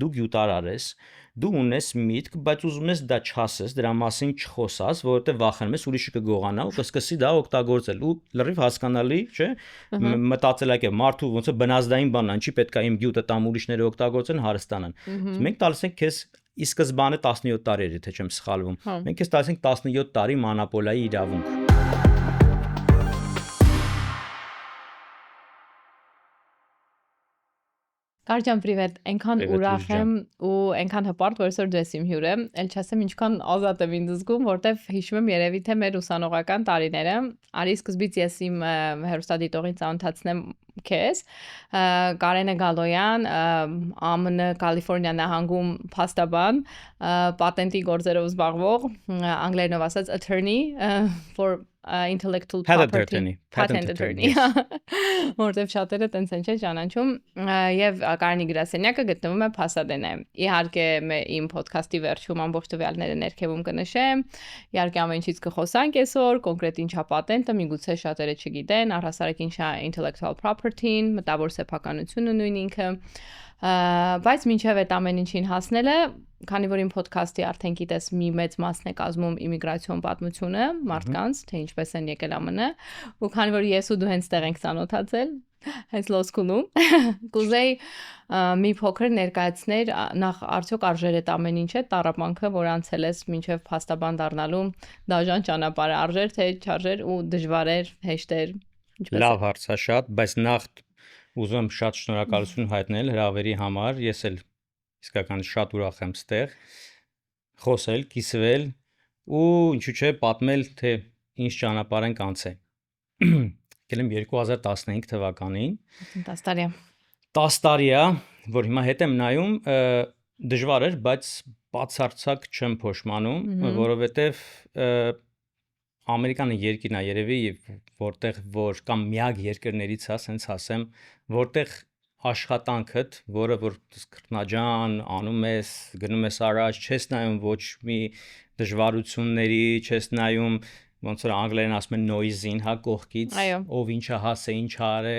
դու գյուտարար ես, դու ունես միտք, բայց ուզում ես դա չասես, դրա մասին չխոսաս, որովհետև վախենում ես ուրիշը կգողանա ու կսկսի դա օգտագործել ու լրիվ հասկանալի, չէ՞, մտածելակ է մարդու ոնց է բնազդային բանն, ինչի պետք է իմ գյուտը տամ ուրիշները օգտագործեն, հարստանան։ Մենք տալիս ենք քեզ ի սկզբանե 17 տարի էր, եթե չեմ սխալվում։ Մենք քեզ տալիս ենք 17 տարի մանապոլայի իրավունք։ Կարջան, պրիվետ, այնքան ուրախ եմ ու այնքան հպարտ, որ այսօր դու ես իմ հյուրը, էլ չասեմ ինչքան ազատ եմ ինձ զգում, որտեվ հիշում եմ երևի թե մեր ուսանողական տարիները, արի սկզբից ես իմ հեռուստադիտողին ծանոթացնեմ քեզ, Կարենը Գալոյան, ԱՄՆ Կալիֆոռնիա նահանգում փաստաբան, պատենտի գործերով զբաղվող, անգլերենով ասած attorney for intellectual property patent attorney որտեվ շատերը տենց են չէ ճանաչում եւ Կարենի գրասենյակը գտնվում է Փասադենայում իհարկե իմ ոդքասթի վերջում ամբողջ տվյալները ներքևում կնշեմ իհարկե ամեն ինչից կխոսանք այսօր կոնկրետ ինչա պատենտը միգուցե շատերը չգիտեն առհասարակ ինչա intellectual property-ն մտավոր սեփականությունը նույն ինքը բայց մինչև այդ ամեն ինչին հասնելը քանի որ իմ ոդքասթի արդեն գիտես մի մեծ մասն է կազմում իմիգրացիոն պատմությունը մարդկանց թե ինչպես են եկել ԱՄՆ ու քանի որ ես ու դու հենց տեղ ենք ծանոթացել հենց law school-ում կուզեի մի փոքր ներկայացներ նախ արդյոք արժեր այդ ամեն ինչը տառապանքը որ անցել ես մինչև փաստաբան դառնալու դաժան ճանապարհը արժեր թե չարժեր ու դժվար էր հեշտ էր լավ հարց է շատ բայց նախ ուզում եմ շատ շնորհակալություն հայտնել հրավերի համար ես էլ իսկական շատ ուրախ եմ ստեղ խոսել, կիսվել ու ինչու՞ չէ պատմել թե ինչ ճանապարհ ենք անցել։ Եկել եմ 2015 թվականին 10 տարի 10 տարի է, որ հիմա հետ եմ նայում, դժվար էր, բայց բացարձակ չեմ փոշմանում, որովհետև Ամերիկանը երկիրն է երևի որտեղ որ կամ միակ երկրներից է, ասենց ասեմ, որտեղ աշխատանքդ, որը որ քրտնաջան անում ես, գնում ես առաջ, չես նայում ոչ մի դժվարությունների, չես նայում ոնց որ անգլերեն ասում են noise-ին, հա կողքից, ով ինչա հասե, ինչ արե,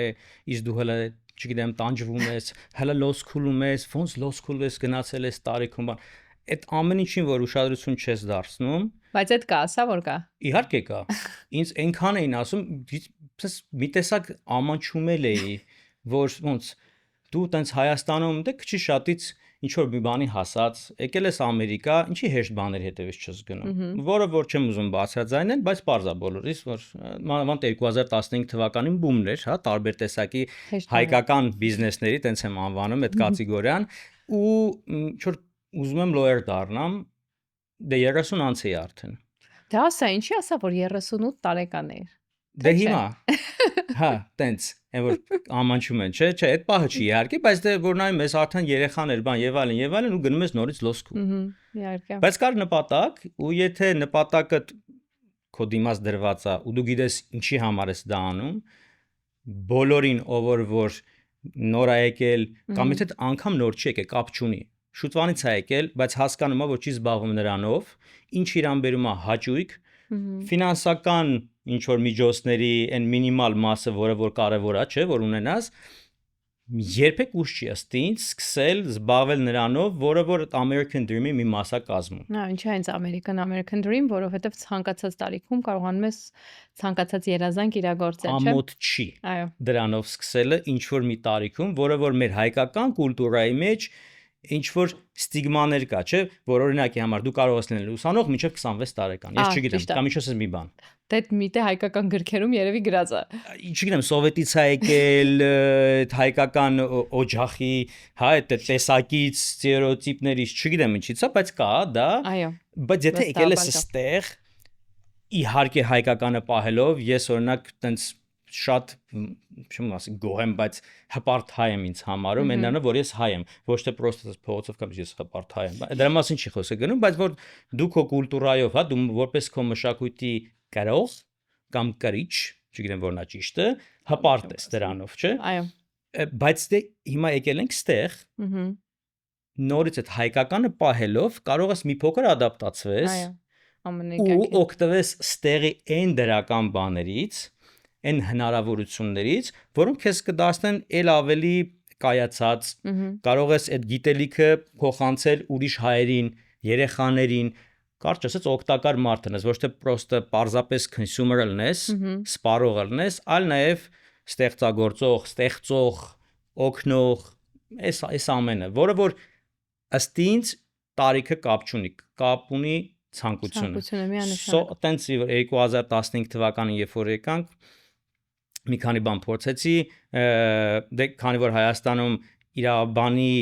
իսկ դու հələ, չգիտեմ, տանջվում ես, հələ law school-ում ես, ոնց law school ես գնացել ես տարիքում, այդ ամեն ինչին որ ուշադրություն չես դարձնում, բայց այդ կա, ասա որ կա։ Իհարկե կա։ Ինձ այնքան էին ասում, մի տեսակ ամանչումել էի, որ ոնց դու տենց Հայաստանում դե քիչ շատից ինչ որ մի բանի հասած, եկել ես Ամերիկա, ինչի հեշտ բաներ հետևից չես գնում։ Որը որ չեմ ուզում բացաձայնել, բայց պարզ է բոլորիս, որ մանավանդ 2015 թվականին բումն էր, հա, տարբեր տեսակի հայկական բիզնեսների, տենց եմ անվանում այդ կատեգորիան, ու ինչ որ ուզում եմ lawyer դառնամ, դե 30 անց էի արդեն։ Դա ասա, ինչի ասա, որ 38 տարեկան էր։ Դե հիմա, հա, տենց, այն որ ամանչում են, չէ, այդ պահը չի իհարկե, բայց դե որ նայում ես արդեն երեխաներ, բան եւ այլն ու գնում ես նորից law school։ Իհարկե։ Բայց կար նպատակ, ու եթե նպատակը քո դիմաց դրված է, ու դու գիտես ինչի համար ես դա անում, բոլորին ով որ նոր է եկել, կամ եթե անգամ նոր չի եկել, կապ չունի։ Շուտվանից է եկել, բայց հասկանում է, որ չի զբաղվում նրանով, ինչ իրան բերում է հաճույք, ֆինանսական ինչ որ միջոցների այն մինիմալ մասը, որը որ կարևոր է, չէ, որ ունենաս, երբեք ուշ չի ըստ ինձ սկսել զբաղվել նրանով, որը որ American Dream-ի մի մասա կազմում։ Հա, ինչա հենց American Dream, որովհետև ցանկացած տարիքում կարողանում ես ցանկացած երազանք իրագործել, չէ։ Ամոթ չի։ Այո։ Դրանով սկսելը ինչ որ մի տարիքում, որը որ մեր հայկական կուլտուրայի մեջ ինչ որ ստիգմաներ կա, չէ, որ օրինակի համար դու կարող ես լինել ուսանող մինչև 26 տարեկան։ Ես չգիտեմ, կամ ինչ ասես մի բան։ Դե միտե հայկական գրքերում երևի գրած է։ Չգիտեմ, սովետից է եկել, հայկական օջախի, հա, այդ տեսակից, ստերեոտիպներից, չգիտեմ ինչից է, բայց կա դա։ Այո։ Բայց եթե եկել ես այստեղ, իհարկե հայկականը պահելով, ես օրինակ տենց շատ չեմ ասի գոհ եմ, բայց հպարտ հայ եմ ինձ համարում, այն նրանով որ ես հայ եմ, ոչ թե պրոստը փողոցով կամ ես հպարտ հայ եմ։ Դրա մասին չի խոսքը գնում, բայց որ դու քո կուլտուրայով, հա, դու որպես քո մշակույթի կրող կամ կրիչ, չգիտեմ որն է ճիշտը, հպարտ ես դրանով, չէ։ Այո։ Բայց դե հիմա եկել ենք ստեղ, նորից այդ հայկականը պահելով կարող ես մի փոքր ադապտացվես, ու օգտվես ստեղի այն դրական բաներից, այն հնարավորություններից, որոնք քեզ կդարձնեն ել ավելի կայացած, կարող ես այդ գիտելիքը փոխանցել ուրիշ հայերին, երեխաներին, կարճ ասած օգտակար մարդ լինես, ոչ թե պրոստը պարզապես consumer լինես, սպառող լինես, այլ նաև ստեղծագործող, ստեղծող, օգնող, այս ամենը, որը որ ըստ ինձ տարիքը կապ չունի, կապ ունի ցանկությունը միանշանակ տենց 2015 թվականին երբ որ եկանք մի քանի բան փորձեցի դե քանի որ Հայաստանում իրավաբանի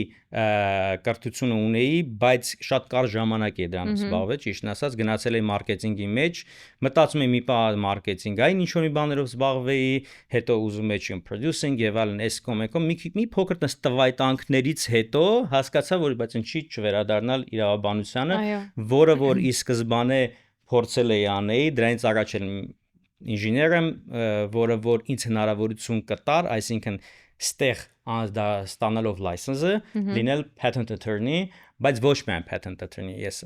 կրթությունը ունեի, բայց շատ կարճ ժամանակ է դրանով զբաղվել, ճիշտն ասած, գնացել էի մարքեթինգի մեջ, մտածում էի մի բան մարքեթինգային ինչ-որ մի բաներով զբաղվեի, հետո ուզում էի producing եւ այլն, այս կոմեկո մի փոքր տես տվայտանքներից հետո հասկացա, որ բայց ինչի չվերադառնալ իրավաբանությանը, որը որ ի սկզբանե փորձել էի անել, դրանից առաջ էլ ինժեներ եմ, որը որ ինձ հնարավորություն կտար, այսինքն ստեղ ստանալով լայսենսը, լինել patent attorney, բայց ոչ միայն patent attorney, ես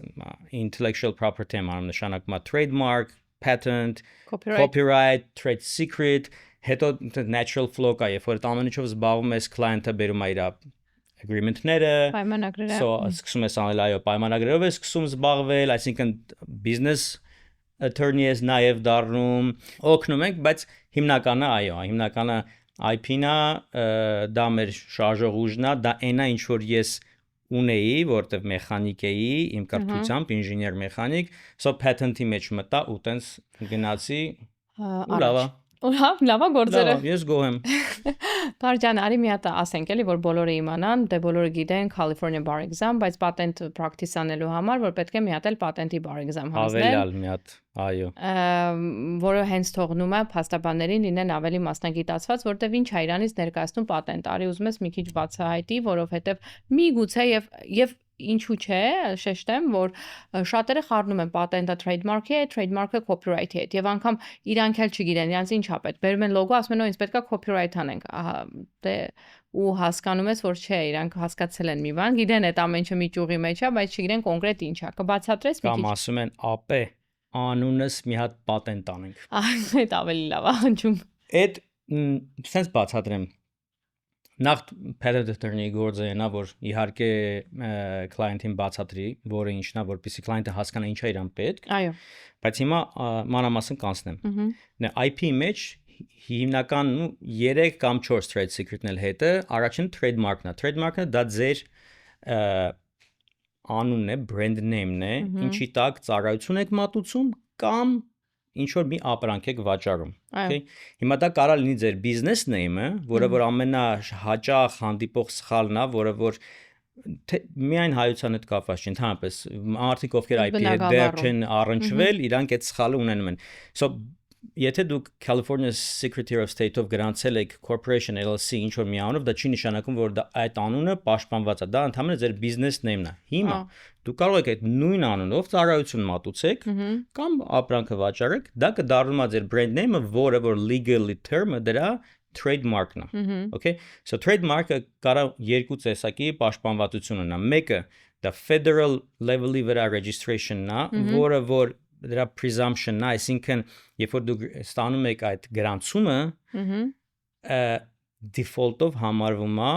intellectual property եմ անում, նշանակում է trademark, patent, copyright, trade secret, հետո natural flow կա, երբ որ ամեն ինչով զբաղվում ես, client-ը բերում է իր agreement-ները, սկսում ես անել այո, պայմանագրերով ես սկսում զբաղվել, այսինքն business attorney ես նաև դառնում, օգնում ենք, բայց հիմնականը այո, հիմնականը IP-ն է, դա մեր շարժող ուժն է, դա այնա ինչ որ ես ունեի, որտեվ մեխանիկ էի, իմ կրթությամբ ինժեներ մեխանիկ, patent-ի մեջ մտա ու տենց գնացի ու լավ է։ Լավ է գործերը։ Լավ, ես գոհ եմ։ Տարջան, արի մի հատ ասենք էլի, որ բոլորը իմանան, դե բոլորը գիտեն California bar exam, բայց patent practice անելու համար, որ պետք է մի հատ էլ patent-ի bar exam հանձնել։ Հավելյալ մի հատ, այո։ Որը հենց թողնում է փաստաբաններին լինեն ավելի մասնագիտացված, որտեվ ինչ է իրանից ներկայացնում patent, արի ուզում ես մի քիչ բացահայտի, որովհետև միգուցե եւ ինչու՞ չէ, շեշտեմ, որ շատերը խառնում են պատենտը trademark-ի հետ, trademark-ը copyright-ի հետ, եւ անգամ իրանք էլ չգիտեն, իրանց ինչ է պետք։ Բերում են լոգո, ասում են, ինձ պետքա copyright անենք։ Ահա, դե ու հասկանում ես, որ չէ, իրանք հասկացել են մի բան, գիտեն այդ ամեն ինչը մի ճյուղի մեջ է, բայց չգիտեն կոնկրետ ինչ է։ Կբացատրես մի քիչ։ Կամ ասում են, ապե անունս մի հատ պատենտ անենք։ Այդ ավելի լավ է հնչում։ Այդ sense բացատրեմ։ Նախ patent attorney-ի գործը այնա, որ իհարկե client-ին բացատրի, որը ինչն է, որպեսզի client-ը հասկանա ինչ է իրան պետք։ Այո։ Բայց հիմա մանրամասն կանցնեմ։ IP-ի մեջ հիմնական 3 կամ 4 trade secret-ն էլ հետը, առաջին trademark-ն է։ Trademark-ը դա ձեր անունն է, brand name-ն է, ինչի տակ ծառայություն եք մատուցում կամ ինչ որ մի ապրանք եք վաճառում, okay։ Հիմա դա կարա լինի ձեր business name-ը, որը որ ամենահաճախ հանդիպող սխալն է, որը որ միայն հայության հետ կապված չի, ընդհանրապես մարդիկ ովքեր IP հետ դեռ չեն առնչվել, իրանք այդ սխալը ունենում են։ So եթե դուք California Secretary of State-ով գրանցել եք Corporation LLC ինչ որ մի անունով, դա չի նշանակում, որ դա այդ անունը պաշտպանված է, դա ընդհանրապես ձեր business name-ն է։ Հիմա դուք կարող եք այդ նույն անունով ծառայություն մատուցեք կամ ապրանքը վաճառեք, դա կդառնում է ձեր brand name-ը, որը որ legally term-ը դրա trademark-ն է։ Okay, so trademark-ը կարա երկու տեսակի պաշտպանվածություն ունենա։ Մեկը դա federal level-ի վրա registration-ն է, որը որ դրա presumption-ն է, այսինքն երբ որ դուք ստանում եք այդ գրանցումը, default-ով համարվում է,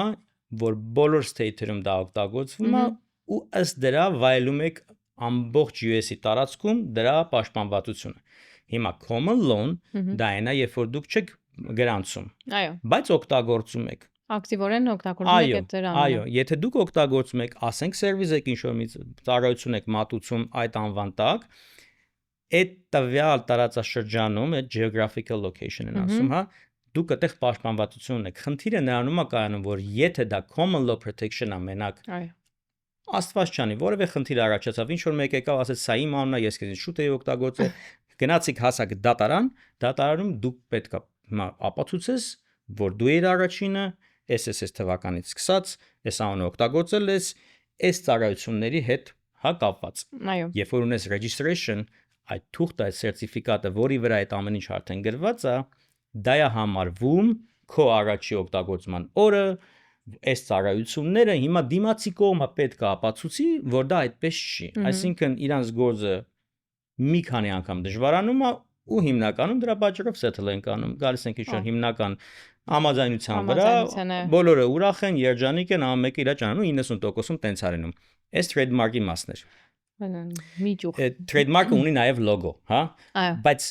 որ բոլոր state-երում դա օգտագործվում է ու ըստ դրա վայելում եք ամբողջ US-ի տարածքում դրա պաշտպանվածությունը։ Հիմա common law դա այնա, երբ որ դուք չեք գրանցում, այո, բայց օգտագործում եք։ Ակտիվորեն օգտագործում եք այդ դրանը։ Այո, եթե դուք օգտագործում եք, ասենք service եք ինչ-որ մի ծառայություն եք մատուցում այդ անվան տակ, այդ տվյալ տարածաշրջանում, այդ geographical location-ն ասում, հա, դուք այդտեղ պաշտպանվածություն ունեք։ Խնդիրը նրանում է կայանում, որ եթե դա common law protection-ը մենակ, այո, Աստված չանի, որևէ խնդիր առաջացավ, ինչ որ մեկ եկավ, ասեց, սա իմ անունն է, ես քեզ շուտ էի օգտագործել, գնացիք հասակ դատարանում դուք պետք է հիմա ապացուցես, որ դու ես առաջինը, SSS թվականից սկսած, այս անունը օգտագործել ես, այս ծառայությունների հետ հա կապված։ Այո։ Երբ որ ունես registration, այդ թուղթը, այդ սերտիֆիկատը, որի վրա այդ ամեն ինչ արդեն գրված է, դա է համարվում քո առաջի օգտագործման օրը, այս ծառայությունները հիմա դիմացի կողմը պետք է ապացուցի, որ դա այդպես չի։ Այսինքն իրանց գործը մի քանի անգամ դժվարանում է ու հիմնականում դրա պատճառով settle ենք անում, գալիս ենք ինչ-որ հիմնական համաձայնության վրա, Համաձայնության է։ բոլորը ուրախ են, երջանիկ են, ամեն մեկը իր ճանանում 90%-ում տենց արենում։ Այս trademark-ի մասն էր։ Միջուղ։ Trademark-ը ունի նաև logo, հա, Այո։ բայց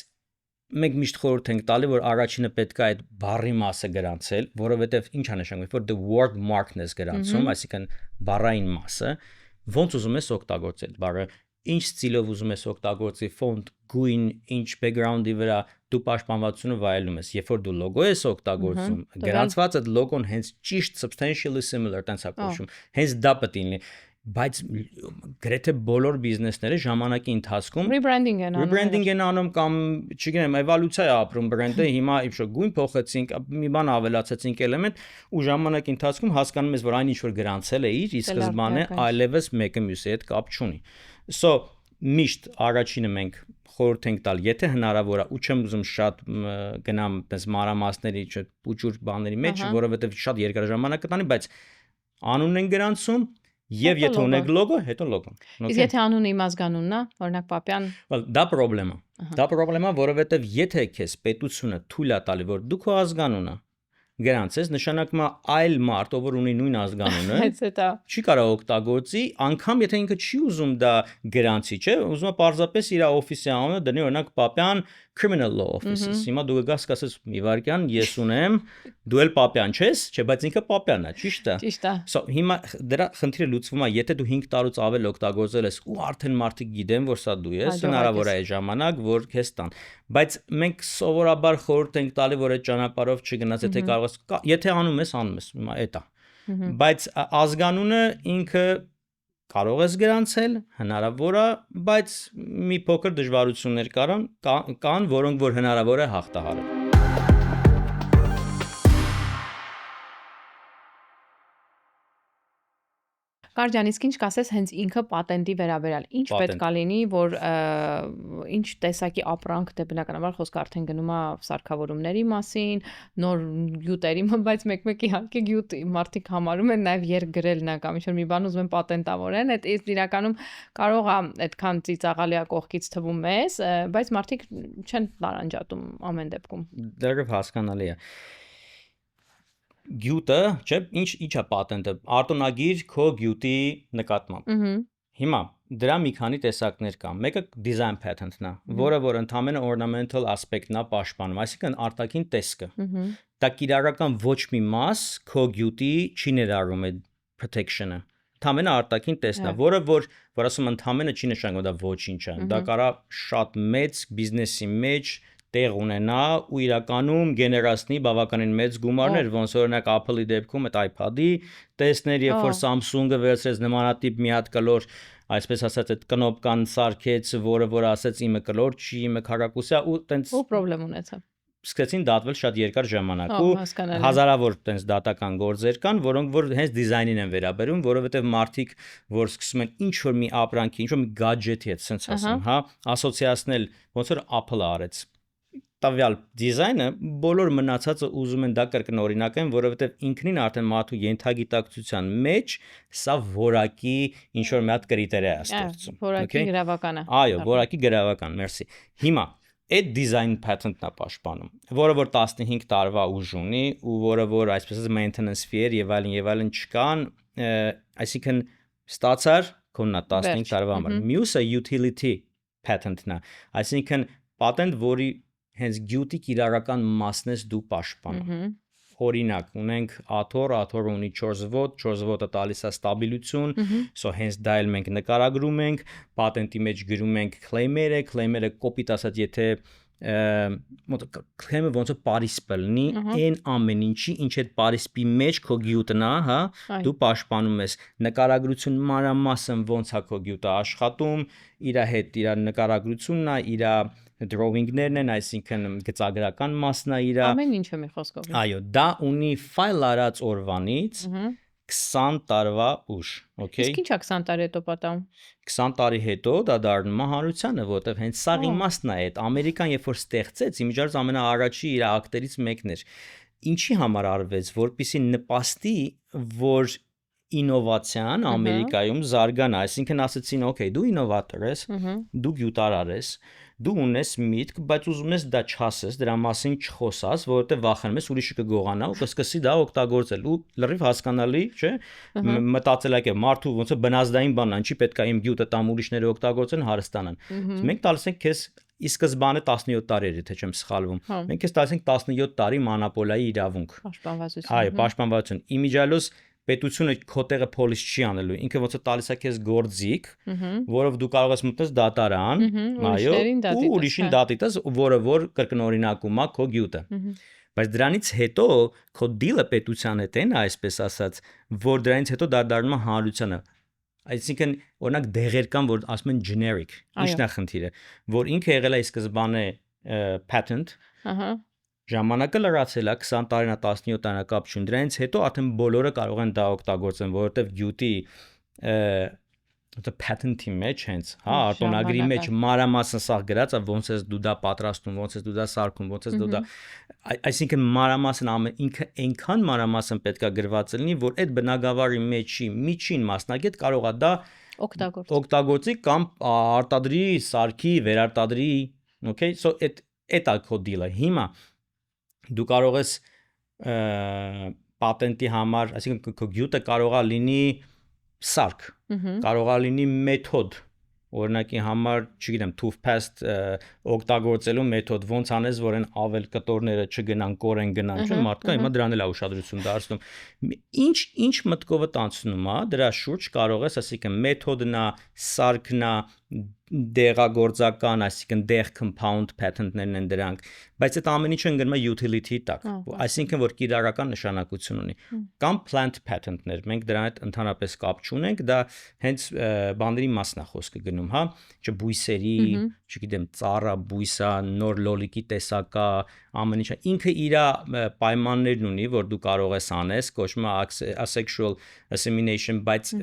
մենք միշտ խորհուրդ ենք տալի, որ առաջինը պետք է այդ բառի մասը գրանցել, որովհետև ինչ է նշանակում, որ the word mark-ն ես գրանցում, այսինքն բառային մասը, ոնց ուզում ես օգտագործել բառը, ինչ ստիլով ուզում ես օգտագործի, ֆոնտ, գույն, ինչ background-ի վրա դու պաշտպանվածությունը վայելում ես, երբ որ դու logo ես օգտագործում, գրանցված այդ logo-ն հենց ճիշտ substantially similar տենց է կոչվում, հենց դա պետք է լինի, բայց գրեթե բոլոր բիզնեսները ժամանակի ընթացքում rebranding են անում կամ չգիտեմ էվոլյուցիա է ապրում բրենդը, հիմա ինչ-որ գույն փոխեցինք, մի բան ավելացեցինք էլեմենտ ու ժամանակի ընթացքում հասկանում ես, որ այն ինչ որ գրանցել էիր, ի սկզբանե այլևս մեկը մյուսի հետ կապ չունի։ So միշտ առաջինը մենք խորհուրդ ենք տալ, եթե հնարավոր է, ու չեմ ուզում շատ գնամ այդպես մանրամասների, փուճուր բաների մեջ, որովհետև շատ երկար ժամանակ կտանի, բայց անունն են գրանցում եւ եթե ունեք logo, հետո logo-ն։ Իսկ եթե անունը իմ ազգանունն է, օրինակ Պապյան, դա պրոբլեմ է։ Դա պրոբլեմ է, որովհետև եթե քեզ պետությունը թույլ է տալի, որ դու քո ազգանունը գրանցես, նշանակում է այլ մարդ, ով ունի նույն ազգանունը, չի կարող օգտագործի, անգամ եթե ինքը չի ուզում դա գրանցի, չէ, ուզում է պարզապես իր օֆիսի անունը դնի, օրինակ Պապյան criminal law offices։ Հիմա դու գաս կասես մի վարքյան, ես ունեմ, դու էլ Պապյան չես, չէ, բայց ինքը Պապյանն է, ճիշտ է։ Ճիշտ է։ So հիմա դրա խնդիրը լուծվում է, եթե դու 5 տարուց ավել օգտագործել ես ու արդեն մարդիկ գիտեն, որ սա դու ես, հնարավոր է այդ ժամանակ, որ քեզ տան։ Բայց մենք սովորաբար խորհուրդ ենք տալի, որ այդ ճանապարհով չգնաս, եթե կարող ես, եթե անում ես, հիմա այդ է։ Բայց ազգանունը ինքը կարող ես գրանցել, հնարավոր է, բայց մի փոքր դժվարություններ կան, որոնք որ հնարավոր է հաղթահարել։ Կարջան, իսկ ինչ կասես հենց ինքը պատենտի վերաբերյալ, ինչ պետք է լինի, որ ինչ տեսակի ապրանք դե բնականաբար խոսքը արդեն գնում է սարքավորումների մասին, նոր գյուտերի, բայց մեկ-մեկ իհարկե գյուտ մարդիկ համարում են նաև երկրելն է կամ ինչ-որ մի բան ուզում են պատենտավորեն, այդ իրականում կարող է այդքան ծիծաղալի կողքից թվում մեզ, բայց մարդիկ չեն տարանջատում ամեն դեպքում։ Դեռ հասկանալի է։ Գյուտը, չէ, ինչ է պատենտը, արտոնագիր քո գյուտի նկատմամբ։ Հիմա դրա մի քանի տեսակներ կան։ Մեկը design patent-ն է, որը ընդհանրապես ornamental aspect-ն է պաշտպանում, այսինքն արտաքին տեսքը։ Դա կիրառական ոչ մի մաս քո գյուտի չի ներառում այդ protection-ը։ Ընդհանրապես արտաքին տեսքն է, որ ասում ընդհանրապես չի նշանակում դա ոչինչ է։ Դա կարա շատ մեծ բիզնեսի մեջ տեղ ունենա ու իրականում գեներացնի բավականին մեծ գումարներ, ոնց օրինակ Apple-ի դեպքում այդ iPad-ի տեսներ, երբ որ Samsung-ը վերցրեց նմանատիպ մի հատ կլոր, այսպես ասած այդ կնոպկան սարքեց, որ ասեց իմը կլոր չի, իմը քառակուսիա ու տենց ու խնդրեմ ունեցավ։ Սկսեցին դատվել շատ երկար ժամանակ ու հազարավոր տենց դատական գործեր կան, որոնք որ հենց դիզայնին են վերաբերում, որովհետև մարդիկ, որ սկսում են ինչ որ մի ապրանքի, ինչ որ մի gadget-ի հետ, sense ասեմ, հա, ասոցիացնել, ոնց որ Apple-ը արեց տվյալ դիզայնը, բոլոր մնացածը ուզում են դա կրկնօրինակեն, որովհետև ինքնին արդեն մարդու ենթագիտակցության մեջ սա որակի ինչ որ մի հատ կրիտերիա է ստեղծում։ Որակի գրավական է։ Այո, որակի գրավական, մերսի։ Հիմա այդ design patent-ն է պաշտպանում, որը որ 15 տարվա ուժ ունի ու որը որ այսպես ասած maintenance fee-եր եւ այլն չկան, այսինքն ստացար քոննա 15 տարվա համար։ Մյուսը utility patent-ն է, այսինքն patent, որի հենց գյուտի կիրառական մասն ես դու պաշտպանում։ Օրինակ, ունենք աթոռ ունի 4 ոտ, 4 ոտը տալիս է ստաբիլություն, so հենց դա էլ մենք նկարագրում ենք, պատենտի մեջ գրում ենք claim-երը կոպիտ ասած, եթե claim-ը ոնց է պարիսպ լինի, այն ամեն ինչի, ինչ այդ պարիսպի մեջ քո գյուտն է, հա, դու պաշտպանում ես։ Նկարագրություն մանրամասն ոնց է քո գյուտը աշխատում, իր հետ իր նկարագրությունն է, իր drawing-ներն են, այսինքն գծագրական մասն է իր։ Ամեն ինչը մի խոսքով։ Այո, դա ունի ֆայլ արած օրվանից 20 տարվա ուժ, okay։ Իսկ ինչա 20 տարի հետո պատահում։ 20 տարի հետո դա դառնում է հանրությանը, որտեղ հենց սա իմաստն է այդ Ամերիկան երբ որ ստեղծեց, իմիջիայլոց ամենաառաջի իր ակտերից մեկն էր։ Ինչի համար արվեց, որպեսզի նպաստի, որ ինովացիան Ամերիկայում զարգանա, այսինքն ասեցին, օքեյ, դու ինովատոր ես, դու գյուտարար ես, դու ունես միտք, բայց ուզում ես դա չասես, դրա մասին չխոսաս, որովհետև վախենում ես ուրիշը կգողանա ու կսկսի դա օգտագործել ու լրիվ հասկանալի, չէ՞, մտածելակ է, մարդու ոնց է բնազդային բան, ինչի պետք է իմ գյուտը տամ ուրիշները օգտագործեն, հարստանան։ Մենք տալիս ենք քեզ ի սկզբանե 17 տարի էր, եթե չեմ սխալվում։ Մենք քեզ տալիս ենք 17 տարի մանապոլայի իրավունք։ Պաշտպանվածություն։ Այո, պաշտպանվածություն։ Իմիջիալոս պետությունը քո տեղը police չի անելու։ Ինքը ոնց է տալիս է քեզ գործիք, որով դու կարող ես մտնել դատարան, այո, ու ուրիշին դատի տաս, որը որ կրկնօրինակում է քո գյուտը։ Բայց դրանից հետո քո դիլը պետության հետ են, այսպես ասած, որ դրանից հետո դա դառնում է հանրությանը։ Այսինքն օրինակ դեղեր կան, որ ասում են generic, ի՞նչն է խնդիրը, որ ինքը եղել է ի սկզբանե patent, ժամանակը լրացել է 20 տարին, 17 տարին կապ չունի, դրանից հետո արդեն բոլորը կարող են դա օգտագործեն, որովհետև գյուտի patent-ի մեջ հենց, հա, արտոնագրի մեջ մանրամասն սա գրած է, ոնց ես դու դա պատրաստում, ոնց ես դու դա սարքում, ոնց ես դու դա, այսինքն մանրամասն ինքը այնքան մանրամասն պետք է գրված լինի, որ այդ բնագավառի մեջի միջին մասնագետ կարող է դա օգտագործի կամ արտադրի, սարքի, վերարտադրի, okay, so այդ է քո դիլը։ Հիմա դու կարող ես պատենտի համար, այսինքն քո գյուտը կարող է լինի սարք, կարող է լինի մեթոդ, օրինակի համար, չգիտեմ, toothpaste օգտագործելու մեթոդ, ոնց անես, որ այն ավել կտորները չգնան, կորեն գնան, չէ՞, մարդկա հիմա դրան էլ է ուշադրություն դարձնում։ Ինչ մտքով տանցնում է, դրա շուրջ կարող ես, այսինքն մեթոդն է, սարքն է, դեղագործական, այսինքն դեղ compound patent-ներն են դրանք, բայց այդ ամեն ինչը ընկնում է utility տակ, այսինքն որ կիրառական նշանակություն ունի։ Կամ plant patent-ներ, մենք դրան հետ ընդհանրապես կապ չունենք, դա հենց բաների մասն է խոսքը գնում, հա, չբույսերի, չգիտեմ, ծառա, բույսա, նոր լոլիկի տեսակա, ամեն ինչը ինքը իր պայմաններն ունի, որ դու կարող ես անես, կոչվում է asexual assimilation, բայց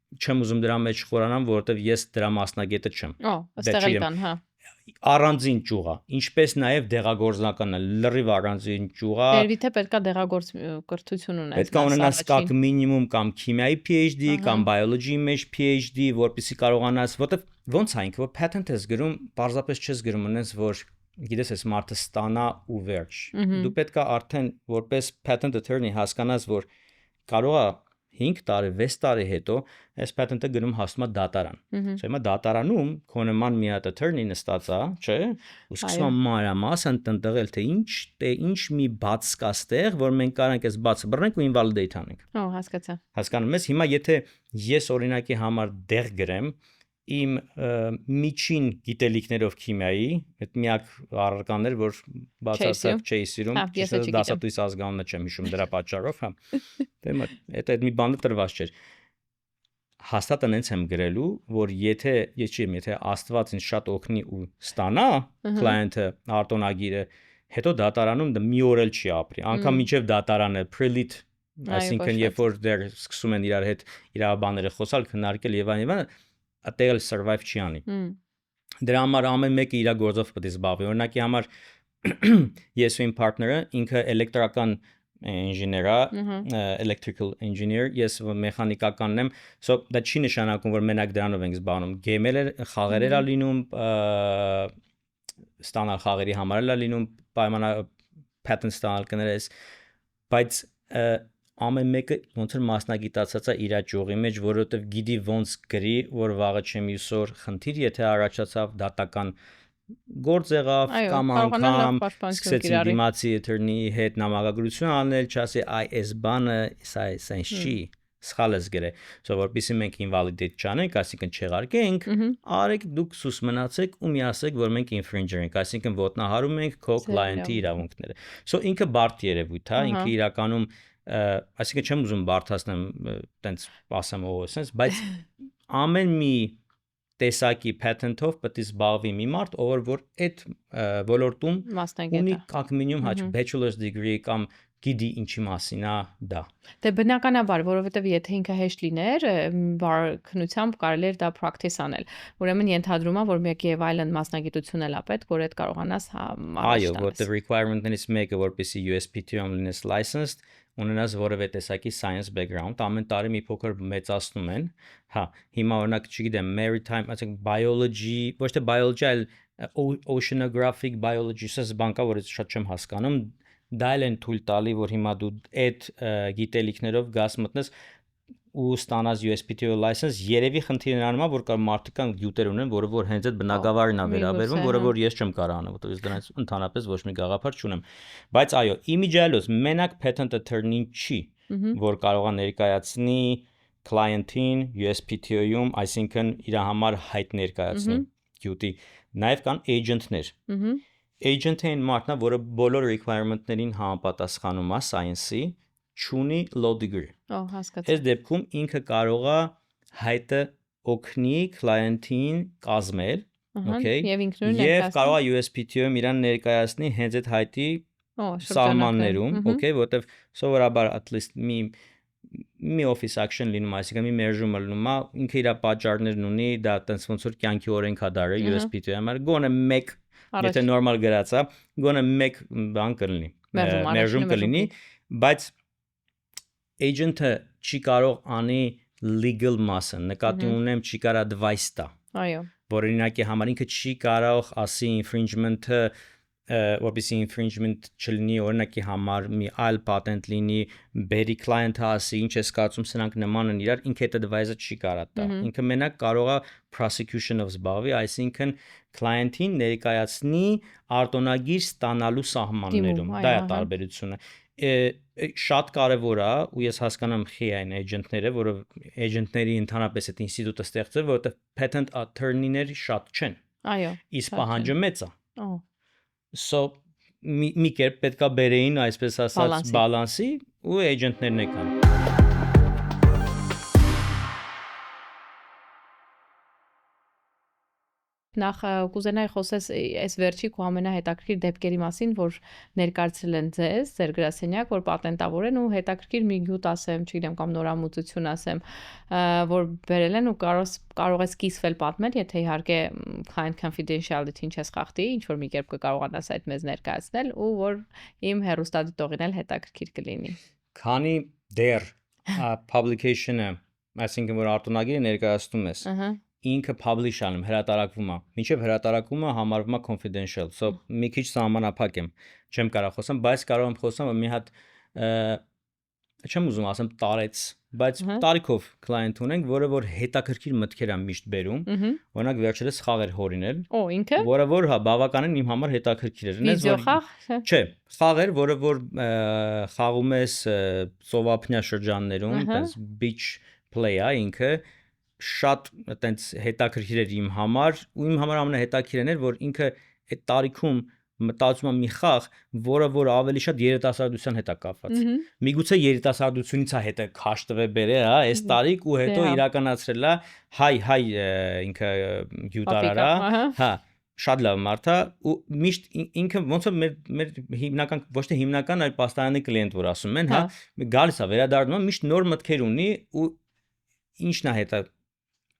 չեմ ուզում դրա մեջ խորանամ, որովհետև ես դրա մասնագետը չեմ։ Այստեղ էլ կան, հա։ Առանձին ճյուղ է, ինչպես նաև դեղագործականն է, լրիվ առանձին ճյուղ է։ Երևի թե պետքա դեղագործություն ունես։ Պետք է ունենաս կակ մինիմում կամ քիմիայի PhD կամ biology-ի մեջ PhD, որպեսզի կարողանաս, որովհետև ոնց է ինքը, որ patent ես գրում, պարզապես չես գրում ունես, որ գիտես, այս մարդը ստանա ու վերջ։ Դու պետք է արդեն որպես patent attorney հասկանաս, որ կարող է 5 տարի, 6 տարի հետո այս patent-ը գրում հասնում է դատարան։ Սա հիմա դատարանում քո նման մի հատ attorney նստած է, չէ՞, ու սկսում է մանրամասն տնտղել, թե ինչ մի բաց կա ստեղ, որ մենք կարող ենք այս բացը բռնենք ու invalidate անենք։ Հասկացա։ Հասկանում ես, հիմա եթե ես օրինակի համար դեղ գրեմ իմ միջին գիտելիքներով քիմիայի, այդ միակ առարկանն էր, որ բացարձակ չէի սիրում, դասատուիս ազգանունը չեմ հիշում դրա պատճառով, հա։ Դե այդ մի բանը տրված չէր։ Հաստատ այնց եմ գրելու, որ եթե Աստված ինձ շատ օգնի ու ստանա client-ը արտոնագիրը, հետո դատարանում դա մի օր էլ չի ապրի։ Անկամ մինչև դատարանը prelit, այսինքն երբ որ դեռ սկսում են իրար հետ իրավաբանները խոսալ, քննարկել եւ այլն, այդտեղ էլ survive չի անի։ Դրա համար ամեն մեկը իր գործով պետք է զբաղվի։ Օրինակի համար ես ու իմ partner-ը ինքը էլեկտրական ինժեներ է, electrical engineer, ես մեխանիկականն եմ, so դա չի նշանակում, որ մենակ դրանով ենք զբաղվում։ Գեյմեր խաղեր է լինում, ստանալ խաղերի համար է լինում, patent ստանալ կներես, բայց ամեն մեկը ոնց որ մասնագիտացած է իր ճյուղի մեջ, որովհետև գիտի ոնց գրի, որ վաղը չեմ յուսոր խնդիր, եթե առաջացավ դատական գործ եղավ կամ անգամ սկսեցին դիմացի attorney-ի հետ նամակագրություն անել, չասի այ այս բանը սա չի, սխալ ես գրել, so որպեսզի մենք invalidate չանենք, այսինքն չեղարկենք, արեք դուք սուս մնացեք ու միասեք, որ մենք infringer ենք, այսինքն ոտնահարում ենք քո client-ի իրավունքները։ So ինքը բարդ երևույթ է, ինքը իրականում այսինքն չեմ ուզում բարդացնեմ, տենց ասեմ sense, բայց ամեն մի տեսակի patent-ով պետք է զբաղվի մի մարդ, ով որ այդ ոլորտում ունի как minimum հաճ bachelor's degree կամ գիտի ինչի մասին է դա։ Դե բնականաբար, որովհետև եթե ինքը հեշտ լիներ, քնությամբ կարելի էր դա practice անել։ Ուրեմն ենթադրում է, որ մեկի եւ այլն մասնագիտություն էլ է պետք, որ այդ կարողանաս Այո, որտեղ requirement-ներից մեկը որպեսի USPTO լինես licensed, ունենաս որևէ տեսակի science background, ամեն տարի մի փոքր մեծացնում են։ Հա, հիմա օրինակ, չգիտեմ, maritime, ասենք biology, ոչ թե biology, այլ oceanographic biology, սա բանկա, որ ես շատ չեմ հասկանում, դա են թույլ տալի, որ հիմա դու այդ գիտելիքներով գաս մտնես ու ստանաս USPTO license, երևի խնդիրն անում է, որ կար մարդիկ կան գյուտեր ունեն, որը որ հենց այդ բնակավարին է վերաբերվում, որը որ ես չեմ կարող անեմ, որովհետեւ ես դրանից ընդհանրապես ոչ մի գաղափար չունեմ։ Բայց այո, իմիջիալոս մենակ patent attorney-ն չի, որ կարող է ներկայացնի client-ին USPTO-ում, այսինքն իր համար հայտ ներկայացնի գյուտի։ Նաև կան agent-ներ։ Agent-ը այն մարդն է, որը բոլոր requirement-ներին համապատասխանում է science-ի, չունի law degree։ Հասկացա։ Այս դեպքում ինքը կարող է հայտը օգնի client-ին կազմել, okay, Եվ ինքնուրույն եւ կարող է USPTO-ում իրան ներկայացնի հենց այդ հայտի սահմաններում, okay, որովհետեւ սովորաբար at least մի office action լինում, այսինքն մի մերժումը լինում է, ինքը իր պատճառներն ունի, դա տենց ոնց որ կյանքի օրենքա դարը USPTO-ի համար, գոնե մեկ, եթե նորմալ գրած է, գոնե մեկ բան կլինի, մերժում կլինի, բայց agent-ը չի կարող անի legal մասը, նկատի ունեմ չի կարող advice տա։ Այո։ Որ օրինակի համար ինքը չի կարող ասի infringement-ը, որպեսզի infringement չլինի, օրինակի համար մի այլ patent լինի, բերի client-ը ասի, ինչ ես կարծում, սրանք նման են իրար, ինքը այդ advice-ը չի կարող տա։ Ինքը մենակ կարող է prosecution-ով զբաղվի, այսինքն client-ին ներկայացնի արտոնագիր ստանալու սահմաններում։ Դա է տարբերությունը։ Շատ կարևոր է ու ես հասկանամ խի այն agent-ները, որը agent-ների ընդհանրապես այդ ինստիտուտը ստեղծել, որովհետև patent attorney-ներ շատ չեն։ Այո։ Իսկ պահանջը մեծ է։ So մի կերպ պետքա բերեին, այսպես ասած, բալանսի ու agent-ներն եկան։ Նախ կուզենայի խոսես այս վերջի քո ամենահետաքրքիր դեպքերի մասին, որ ներկայացրել են ձեր գրասենյակ, որ պատենտավոր են ու հետաքրքիր մի գյուտ ասեմ, չգիտեմ, կամ նորամուծություն ասեմ, որ բերել են ու կարող ես կիսվել պատմել, եթե իհարկե client confidentiality-ին չես խախտի, ինչ որ մի կերպ կկարողանաս այդ մեզ ներկայացնել ու որ իմ հեռուստադիտողին էլ հետաքրքիր կլինի։ Քանի դեռ publication-ը, այսինքն որ արտոնագիրը ներկայացնում ես, ինքը publish անում, հրատարակվում է։ Մինչև հրատարակումը համարվում է confidential, so մի քիչ սահմանափակ եմ, չեմ կարող խոսամ, բայց կարող եմ խոսամ, որ մի հատ չեմ ուզում ասեմ տարեց, բայց տարիքով client ունենք, որը որ հետաքրքիր մտքեր է միշտ բերում, օրինակ վերջերս խաղեր հորինել, ինքը, որը որ հա բավականին իմ համար հետաքրքիր էր, վիդեո խաղ, չէ, խաղեր, որը որ խաղում ես ծովափնյա շրջաններում, այտենց beach play-ա ինքը շատ այտենց հետաքրքիր էր իմ համար ու իմ համար ամենահետաքրքիրն էր որ ինքը այդ տարիքում մտածում եմ մի խաղ, որը որ ավելի շատ երիտասարդության հետ է կապված։ Միգուցե երիտասարդությունից է հետը քաշ տվել բերել, հա, այս տարիք ու հետո իրականացրել է հայ ինքը գյուտարարա, հա, շատ լավ մարդ է ու միշտ ինքը ոնց որ մեր հիմնական ոչ թե հիմնական, այլ պաստարանի կլիենտ որ ասում են, հա, գալիս է վերադառնում, միշտ նոր մտքեր ունի ու ինչն է հետը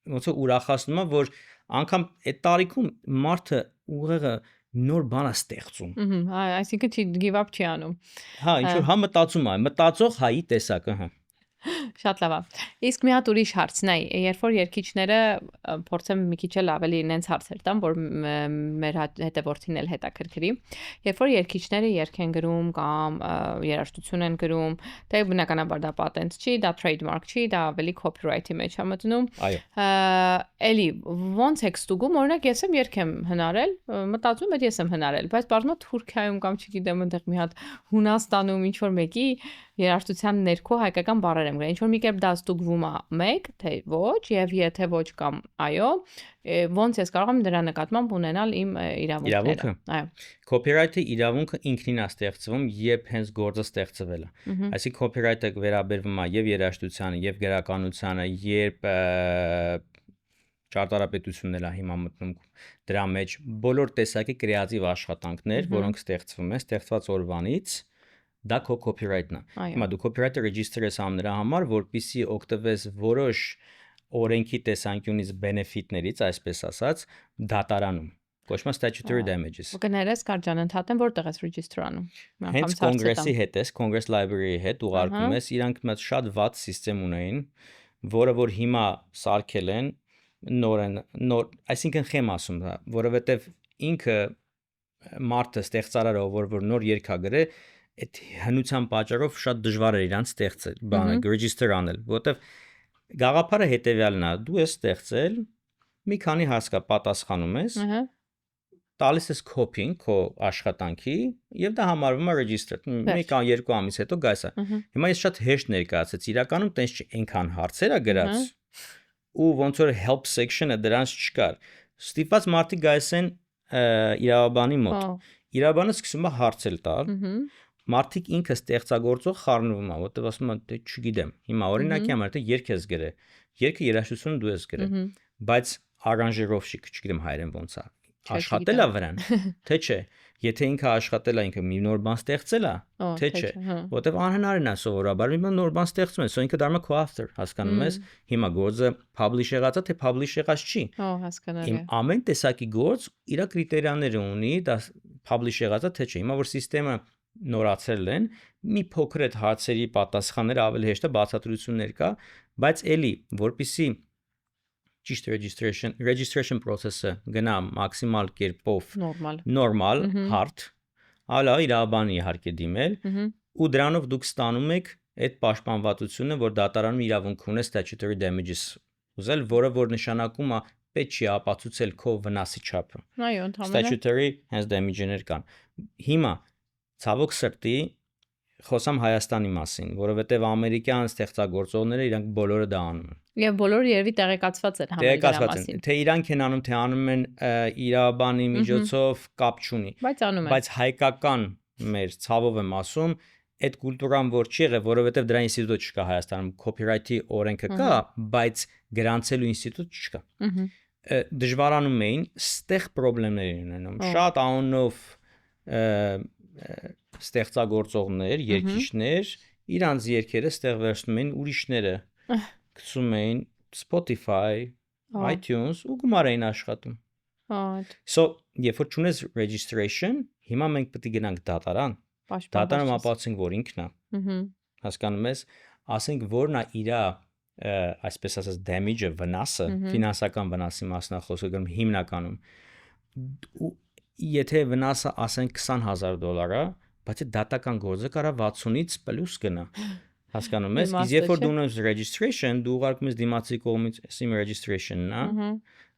ոնց որ ուրախացնում է որ անգամ այդ տարիքում մարդը ուղեղը նոր բան է ստեղծում։ Այսինքն չի give up չի անում։ Հա, ինչ որ հա մտածում է, մտածող հայի տեսակը, հա։ Շատ լավ է։ Իսկ մի հատ ուրիշ հարց նայ, երբ որ երկիչները փորձեմ մի քիչ էլ ավելի նենց հարցեր տամ, որ մեր հետևորդին էլ հետաքրքրի։ Երբ որ երկիչները երգ են գրում կամ երաժշտություն են գրում, թե բնականաբար դա պատենտ չի, դա trademark չի, դա ավելի copyright-ի մեջ է մտնում։ Այո։ Էլի ոնց եք ստուգում, օրինակ ես եմ երգ եմ հնարել, մտածում եմ ես եմ հնարել, բայց բարձրացնում Թուրքիայում կամ չգիտեմ այնտեղ մի հատ Հունաստանում ինչ որ մեկի երաժշտության ներքո հայկական բառեր եմ գրել։ Ինչ որ մի կերպ դա ստուգվում է մեկ, թե ոչ, եւ եթե ոչ կամ այո, ոնց ես կարող եմ դրա նկատմամբ ունենալ իմ իրավունքները։ Այո։ Copyright-ի իրավունքը ինքնին է ստեղծվում, երբ հենց գործը ստեղծվել է։ Այսինքն copyright-ը վերաբերվում է եւ երաժշտությանը, եւ գրականությանը, երբ ճարտարապետությունն է հիմա մտնում դրա մեջ, բոլոր տեսակի կրեատիվ աշխատանքներ, որոնք ստեղծվում են, ստեղծված օրվանից դա քո copyright-ն է։ Հիմա դու copyright-ը register ես անում նրա համար, որպեսզի օգտվես որոշ օրենքի տեսանկյունից benefit-ներից, այսպես ասած, դատարանում։ կոչվում է statutory damages։ Կներես կարճան ընդհատեմ որտեղ ես register անում։ Հենց կոնգրեսի հետ ես, Congress Library-ի հետ ուղարկում ես, իրանք մեծ շատ վատ համակարգ ունեին, որը որ հիմա սարքել են նոր, այսինքն խեմ ասում դա, որովհետև ինքը մարդը ստեղծարարը, որ նոր երգ ա գրել, այդ հնության պատճառով շատ դժվար է իրանց ստեղծել, բանը register անել, որովհետև գաղափարը հետևյալն է, դու ես ստեղծել, մի քանի հասկա պատասխանում ես, տալիս ես copy-ն քո աշխատանքի եւ դա համարվում է registered։ Մեկ կամ երկու ամիս հետո գայս է։ Հիմա ես շատ հեշտ ներկայացրեցի, իրականում տենց այնքան հարցեր ա գրած ու ոնց որ help section-ը դրանց չկար։ Ստիպված մարդիկ գայս են իրավաբանի մոտ։ Իրավաբանը սկսում է հարցել տալ։ Մարդիկ ինքը ստեղծագործող խառնվում է, որտեղ ասում է, դե չգիտեմ։ Հիմա օրինակի համար թե երգ ես գրել, երգը երաժշտությունը դու ես գրել, բայց aranjerovщик, չգիտեմ հայերեն ոնց է, աշխատել է վրան, թե չէ։ Եթե ինքը աշխատել է, ինքը մի նոր բան ստեղծել է, թե չէ, որտեղ անհնարին է սովորաբար մի նոր բան ստեղծում է, սա ինքը դառնում է co-author, հասկանում ես։ Հիմա գործը publish եղած է, թե publish եղած չի։ Հասկանալի է։ Ամեն տեսակի գործ իր կրիտերիաները ունի, դա publish եղած է, թե չէ։ Հիմա որ համակարգը նորացել են, մի փոքր այդ հարցերի պատասխանները ավելի հեշտ է, բացատրություններ կա, բայց էլի, որպեսզի ճիշտ registration process-ը գնա մաքսիմալ կերպով նորմալ, hard, ալա իրավաբանի իհարկե դիմել, ու դրանով դուք ստանում եք այդ պաշտպանվածությունը, որ դատարանում իրավունք ունի statutory damages ուզել, որը որ նշանակում է պետք չի ապացուցել քո վնասի չափը։ Այո, ընդհանրապես Statutory hence damages-ներ կան։ Հիմա ցավոք սրտի խոսամ Հայաստանի մասին, որովհետև ամերիկյան ստեղծագործողները իրանք բոլորը դա անում են։ Եվ բոլորը երևի տեղեկացված են համել դրա մասին։ Թե իրանք են անում, թե անում են իրավաբանի միջոցով կապ չունի։ Բայց անում են։ Բայց հայկական մեր ցավով եմ ասում, այդ կուլտուրան որ չի եղել, որովհետև դրա ինստիտուտ չկա Հայաստանում, copyright-ի օրենքը կա, բայց գրանցելու ինստիտուտ չկա։ Դժվարանում էին, ստեղ խնդիրներ ունենում։ Շատ անունով ստեղծագործողներ, երգիչներ, իրանց երգերը ստեղ վերցնում էին ուրիշները, գցում էին Spotify, iTunes ու գումար էին աշխատում։ So, երբ որ չունես registration, հիմա մենք պետք է գնանք դատարան։ Դատարանում ապացուցենք, որ ինքն է։ Հասկանում ես, ասենք որն է իր այսպես ասած damage-ը, վնասը, ֆինանսական վնասի մասն է խոսքը գրում հիմնականում։ Եթե վնասը ասենք $20,000, բայց այդ դատական գործը կարա 60-ից պլյուս գնա։ Հասկանում ես, իսկ երբ որ դու ունես registration, դու ուղարկում ես դիմացի կողմից sim registration-ն, հա։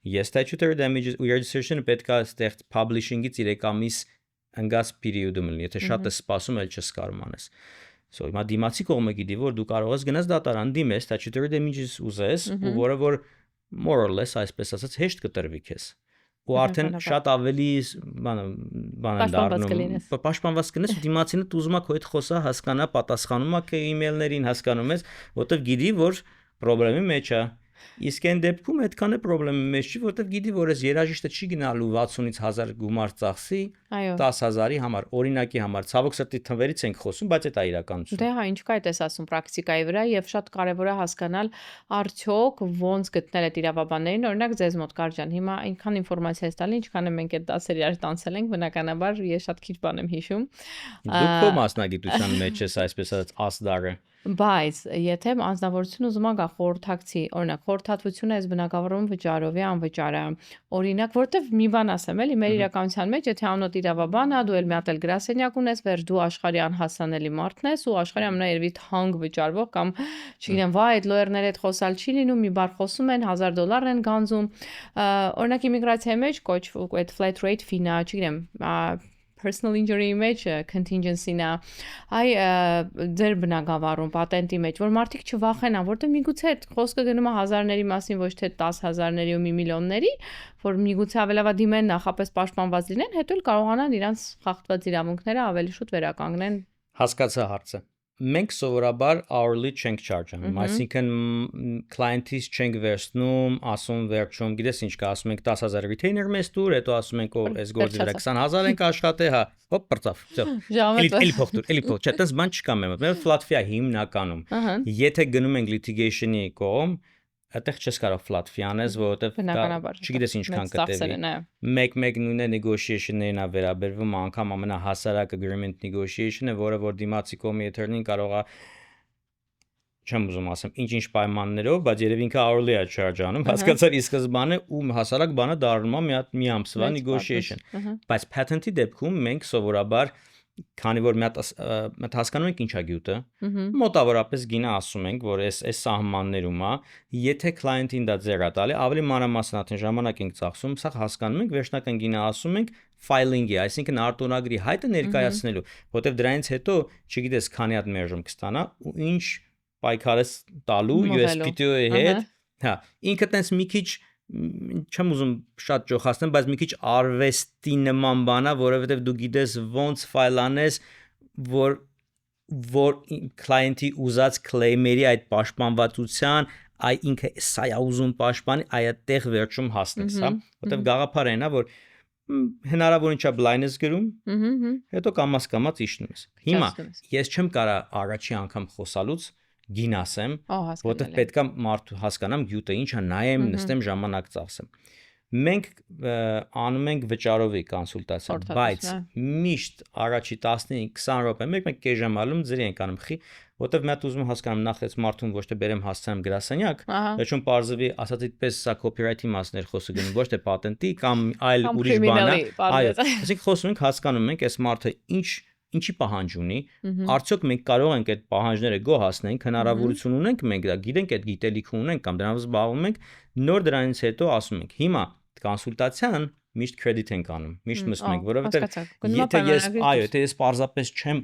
Yes, statutory damages ու registration-ը պետք է ստեղծ publishing-ից 3 ամիս ընկած period-ում լինի, եթե շատ ես սպասում, էլ չես կարող անես։ So հիմա դիմացի կողմը գիտի, որ դու կարող ես գնաս դատարան դիմես, statutory damages ուզես, ու որը որ more or less այսպես ասած հեշտ կտրվի քեզ։ Ու արդեն շատ ավելի բան դառնում, պաշտպանված կնես, դիմացինը ուզում է քո հետ խոսա, հասկանա, պատասխանում է քո email-ներին, հասկանում ես, որտեվ գիտի, որ խնդրի մեջ է։ Իսկ այն դեպքում այդքան է խնդրի մեջ չի, որտեվ գիտի, որ այս երաժիշտը չի գնալու 60-ից 1000 գումար ծախսի 10,000-ի համար, օրինակի համար, ցավոք սրտի թվերից ենք խոսում, բայց դա իրականություն։ Դե հա, ինչ կա այդպես ասում պրակտիկայի վրա եւ շատ կարեւոր է հասկանալ արդյոք ոնց գտնել այդ իրավաբաններին, օրինակ ձեզ մոտ Կարջան, հիմա այնքան ինֆորմացիա ես տալի, ինչքան մենք այդ դասեր իրար տանցել ենք, բնականաբար ես շատ քիչ բան եմ հիշում։ Դու քո մասնագիտության մեջ ես այսպես ասած ասդարը։ Բայց եթե անձնավորություն ուզում ա գա խորհրդակցի, օրինակ խորհրդատվությունը այս բնակավարում վճարով է անվճարը։ Օրինակ, որտեվ մի բան ասեմ, էլի մեր իրականության մեջ, եթե անոտ իրավաբան ա, դու էլ մի հատ էլ գրասենյակ ունես, վեր դու աշխարհի անհասանելի մարդն ես ու աշխարհի ամենաերևի թանկ վճարվող կամ չգիտեմ, վայ, այդ լոյերների հետ խոսալ չի լինում, մի բար խոսում են, $1,000 են գանձում։ Օրինակ իմիգրացիայի մեջ կոչվում այդ flat rate fee-ն, չգիտեմ, personal injury մեջ contingency-ն է, այ ձեր բնակավարում պատենտի մեջ, որ մարդիկ չվախենան, որտեղ միգուցե այդ խոսքը գնում է հազարների մասին, ոչ թե 10,000-ների ու մի միլիոնների, որ միգուցե ավելավա դիմեն նախապես պաշտպանված լինեն, հետո էլ կարողանան իրանց խախտված իրավունքները ավելի շուտ վերականգնեն։ Հասկացա հարցը։ Մենք սովորաբար hourly չենք charge-անում, այսինքն client-ից չենք վերցնում, ասում վերջում, գիտես ինչ կա, ասում ենք 10,000 retainer մեզ տուր, հետո ասում ենք այս գործի վրա 20,000 ենք աշխատել, հա, հոպ բրծավ, էլի փոխտուր, չէ, տես բան չկա մեր մոտ, մեր flat fee-ը հիմնականում։ Եթե գնում ենք litigation-ի կողմ, այդտեղ չես կարող flat fee անես, որովհետև դա չգիտես ինչքան կտևի։ Մեկ նույն negotiation-ն է վերաբերվում, անգամ ամենահասարակ agreement negotiation-ը, որը որ դիմացի կողմի attorney-ն կարող է չեմ ուզում ասեմ ինչ պայմաններով, բայց երևի ինքը hourly է charge-անում, հասկացար, ի սկզբանե ու հասարակ բանը դառնում է մի ամսվա negotiation։ Բայց patent-ի դեպքում մենք սովորաբար քանի որ մենք հասկանում ենք ինչա գյուտը, մոտավորապես գինը ասում ենք, որ այս սահմաններում է, եթե client-ին դա ձեռ է տալի, ավելի մանրամասնատեն ժամանակ ենք ծախսում, սա հասկանում ենք, վերջնական գինը ասում ենք filing-ի, այսինքն արտոնագրի հայտը ներկայացնելու, որտեվ դրանից հետո, չգիտես, քանի հատ մերժում կստանա ու ինչ պայքարես տալու USPTO-ի հետ, հա, ինքը տենց մի քիչ չեմ ուզում շատ ջոխացնեմ, բայց մի քիչ արվեստի նման բան է, որովհետև դու գիտես ոնց ֆայլ անես, որ client-ի ուզած claim-երի այդ պաշտպանվածության, այ ինքը սա է ուզում պաշտպանի, այդտեղ վերջում հասնես, հա, որովհետև գաղափարը այն է, որ հնարավոր ինչա blind-ես գրում, հետո կամաց իջնում ես։ Հիմա ես չեմ կարող առաջի անգամ խոսալուց գին ասեմ, որովհետև պետքա մարդու հասկանամ գյուտը ինչա, նայեմ, նստեմ ժամանակ ծախսեմ։ Մենք անում ենք վճարովի կոնսուլտացիա, բայց միշտ առաջի 15-20 րոպե մեկ կես ժամ ալում ձրի ենք անում խի, որովհետև մի հատ ուզում հասկանամ նախ այս մարդուն ոչ թե բերեմ հասցնեմ գրասենյակ, վերջում պարզվի ասած այդպես սա copyright-ի մասն էր խոսը գնում, ոչ թե պատենտի կամ այլ ուրիշ բան է։ Այո, այսինքն խոսում ենք, հասկանում ենք այս մարդը ինչի պահանջ ունի, արդյոք մենք կարող ենք այդ պահանջները գոհացնենք, հնարավորություն ունենք մենք դա, գիտենք այդ գիտելիքը ունենք կամ դրանով զբաղվում ենք, նոր դրանից հետո ասում ենք, հիմա կոնսուլտացիան միշտ credit ենք անում, միշտ մսում ենք, որովհետև եթե ես պարզապես չեմ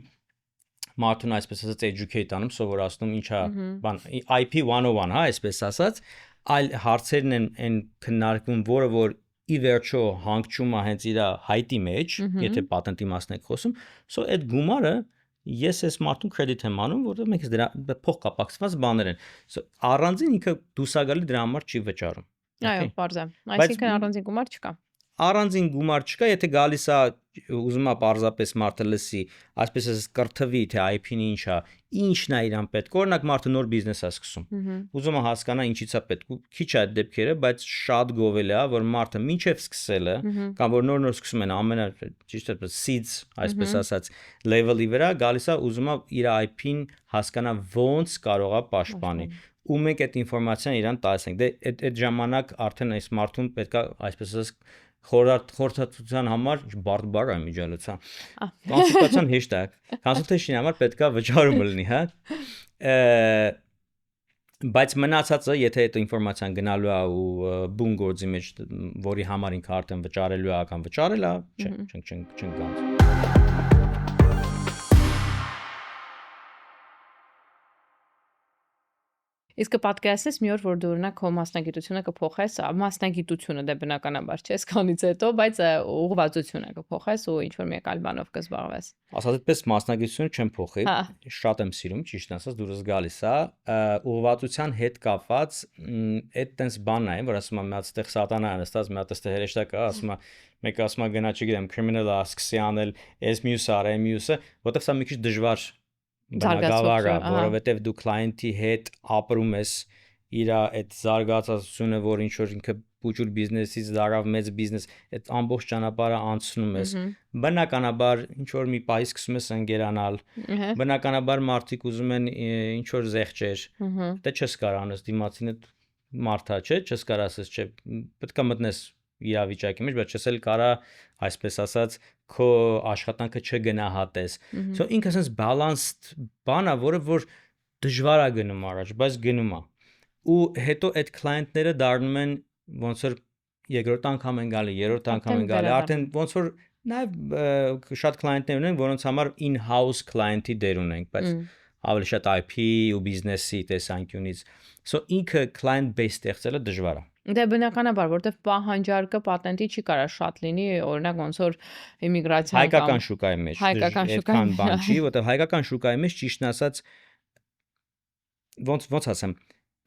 մարդուն այսպես ասած educate անում, սովորացնում ինչա բան IP 101, հա, այսպես ասած, այլ հարցերն են քննարկվում, որը որ ի վերջո հանգչում է հենց իր հայտի մեջ, եթե պատենտի մասն եք խոսում, so այդ գումարը ես այս մարդուն credit եմ անում, որովհետև մենք դրա փոխկապակցված բաներ են։ So առանձին ինքը դուսագալի դրա համար չի վճարում։ Այո, բարձ է։ Այսինքն առանձին գումար չկա։ Առանձին գումար չկա, եթե գալիս է ուզում է պարզապես մարդը լսի, այսպես ասած կրթվի, թե IP-ն ինչն է իրան պետք։ Օրինակ մարդը նոր բիզնես է սկսում։ Ուզում է հասկանա ինչից է պետք։ Քիչ է այդ դեպքերը, բայց շատ գովելի է, որ մարդը մինչև սկսելը կամ որ նոր սկսում են ամենա ճիշտ է seeds, այսպես ասած, level-ի վրա գալիս է ուզում է իր IP-ն հասկանա ոնց կարող է պաշտպանի։ Ու մենք այդ ինֆորմացիան իրան տալիս ենք։ Դե այդ ժամանակ արդեն այս մարդուն պետք է այսպես ասած խորհրդատվության համար բարդ բառ է միջալոցա։ Կոնսուլտացիան հեշտ է։ Կոնսուլտացիայի համար պետք է վճարումը լինի, հա։ Բայց մնացածը, եթե այդ ինֆորմացիան գնալու է ու բուն գործի մեջ, որի համար ինքը արդեն վճարելու է կամ վճարել է, չենք գանց։ Իսկ կպատկերացնես մի օր, որ դու օրինակ քո մասնագիտությունը կփոխես, մասնագիտությունը դե բնականաբար չես քանից հետո, բայց ուղղվածությունը կփոխես ու ինչ որ մեկ այլ բանով կզբաղվես։ Ասած այդպես մասնագիտությունը չեմ փոխի, շատ եմ սիրում, ճիշտ ասած դուրս գալիս է, ուղղվածության հետ կապված այդ տենց բանն է, որ ասում եմ մի հատ ստեղ սատանա է նստած, մի հատ ստեղ հրեշտակ է, ասում է մեկը ասում է գնա չգիտեմ criminal ասկսի անել, այս մյուսը արա, մյուսը, որտեղ սա մի քիչ դժվար բնագավառ է, որովհետև դու client-ի հետ ապրում ես իր այդ զարգացածությունը, որ ինչ որ ինքը փուճուր բիզնեսից դարավ մեծ բիզնես, այդ ամբողջ ճանապարհը անցնում ես։ Բնականաբար ինչ որ մի պահի սկսում ես ընկերանալ, բնականաբար մարդիկ ուզում են ինչ որ զեղչեր, դե չես կարող անես դիմացինը մարդա, չէ, չես կարող ասես, չէ, պետք է մտնես իրավիճակի մեջ, բայց չես էլ կարա այսպես ասած քո աշխատանքը չգնահատես։ So ինքը sense balanced բան է, որը որ դժվար է գնում առաջ, բայց գնում է։ Ու հետո այդ client-ները դառնում են ոնց որ երկրորդ անգամ են գալի, երրորդ անգամ են գալի, արդեն ոնց որ նաև շատ client-ներ ունեն, որոնց համար in-house client-ի դեր ունենք, բայց ավելի շատ IP ու բիզնեսի տեսանկյունից։ So ինքը client base ստեղծելը դժվար է։ Դե բնականաբար, որտեվ պահանջարկը պատենտի չի կարա շատ լինի, օրինակ ոնց որ իմիգրացիան հայկական շուկայի մեջ, այդքան բան չի, որտեվ հայկական շուկայի մեջ ճիշտն ասած ոնց ասեմ,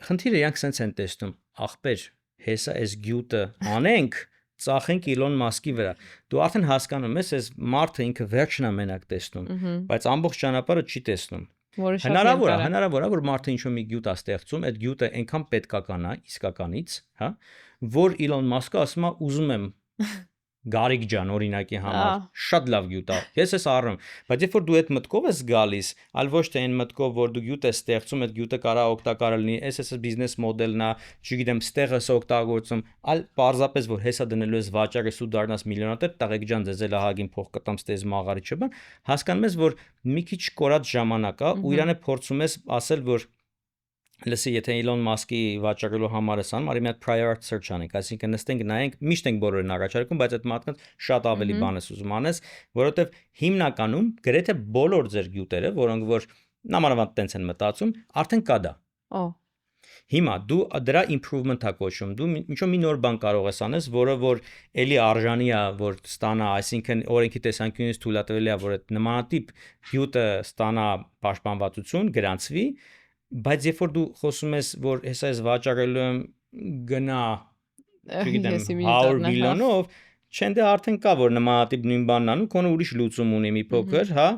խնդիրը իրանք sense են տեսնում, ախպեր, հեսա այս գյուտը անենք, ծախենք Իլոն Մասկի վրա։ Դու արդեն հասկանում ես, այս մարդը ինքը վերջն է մենակ տեսնում, բայց ամբողջ ճանապարհը չի տեսնում։ որը շատ երկար է։ Հնարավոր է, որ մարդը ինչ-որ մի գյուտ է ստեղծում, այդ գյուտը այնքան պետքական է իսկականից, հա, որ Իլոն Մասկը ասում է ուզում եմ Գարիկ ջան, օրինակի համար, շատ լավ գյուտ է։ Ես էս առնում, բայց երբ որ դու այդ մտքով ես գալիս, այլ ոչ թե այն մտքով, որ դու գյուտ ես ստեղծում, այդ գյուտը կարա օգտակար լինի, էս բիզնես մոդելն է, չգիտեմ, ստեղը օգտագործում, այլ պարզապես որ հեսա դնելու ես վաճառես ու դառնաս միլիոնատեր, տաղեկ ջան, ձեզ էլ ահագին փող կտամ ստեզ մաղարի չբան, հասկանում ես, որ մի քիչ կորած ժամանակ է ու իրանը փորձում ես ասել, որ լսի, եթե Իլոն Մասկի վաճառելու համար ես անում, արի մի հատ prior art search անենք, այսինքն նստենք նայենք, միշտ ենք բոլորին առաջարկում, բայց այդ մարդկանց շատ ավելի բան ես ուզում անես, որովհետև հիմնականում գրեթե բոլոր ձեր գյուտերը, որոնք որ նամանավանդ տենց են մտածում, արդեն կա դա։ Հիմա դու դրա improvement ա կոչում, դու ինչ-որ մի նոր բան կարող ես անես, որը որ էլի արժանի է, որ ստանա, այսինքն օրենքի տեսանկյունից թույլատրելի է, որ այդ նմանատիպ գյուտը ստանա պաշտպանվածություն, գրանցվի, բայց երբ որ դու խոսում ես, որ հեսա ես վաճառելու եմ գնա, չգիտեմ, 100 միլիոնով, չեն դե արդեն կա, որ նմանատիպ նույն բանն անում, քոնը ուրիշ լուծում ունի մի փոքր, հա,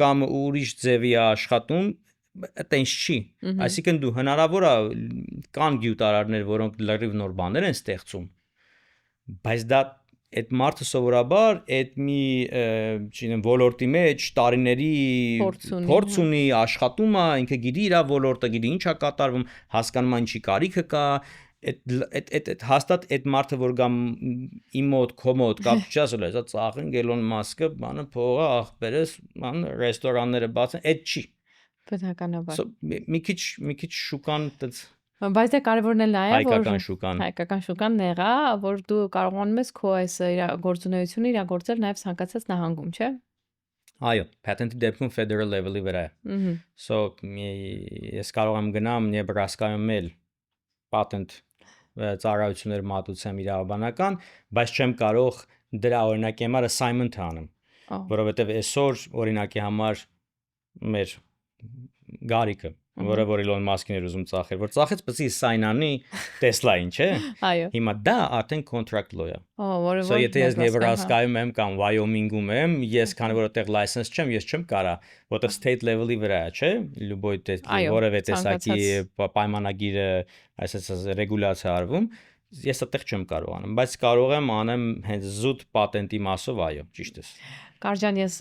կամ ուրիշ ձևի է աշխատում, տենց չի։ Այսինքն դու հնարավոր է կան գյուտարարներ, որոնք լրիվ նոր բաներ են ստեղծում, բայց դա այդ մարդը սովորաբար այդ մի, չգիտեմ, ոլորտի մեջ տարիների փորձ ունի, աշխատում է, ինքը գիտի իր ոլորտը, գիտի ինչ է կատարվում, հասկանում է ինչի կարիքը կա, հաստատ այդ մարդը որ գամ իմ մոտ, քո մոտ կապ չի ասել, հեսա ծախենք Էլոն Մասկը, բանը փողը ախպերս, բան ռեստորանները բացեն, այդ չի։ Բնականաբար։ Մի քիչ շուկան այդպես Բայց դե կարևորն էլ նա է, որ հայկական շուկան նեղա, որ դու կարողանում ես քո այս գործունեությունը իրագործել նաև ցանկացած նահանգում, չէ՞։ Այո, patent-ի դեպքում federal level-ի վրա է։ So ես կարող եմ գնամ Նեբրասկայում էլ patent ծառայություններ մատուցեմ իրավաբանական, բայց չեմ կարող դրա օրինակի համար assignment անեմ, որովհետև այսօր օրինակի համար մեր Գարիկը, որը որ Իլոն Մասկին էր ուզում ծախել, որ ծախեց պսի սայնանի Տեսլային, չէ։ Այո։ Հիմա դա արդեն contract law է։ Որը So եթե ես Նեբրասկայում եմ կամ Վայոմինգում եմ, ես քանի որ այդտեղ license չեմ, ես չեմ կարա, որտեղ state level-ի վրա է, չէ։ Լյուբոյ որևէ տեսակի պայմանագիրը, այսպես ռեգուլյացիա արվում, ես այդտեղ չեմ կարող անեմ, բայց կարող եմ անեմ հենց զուտ պատենտի մասով, այո, ճիշտ է։ Կարջան, ես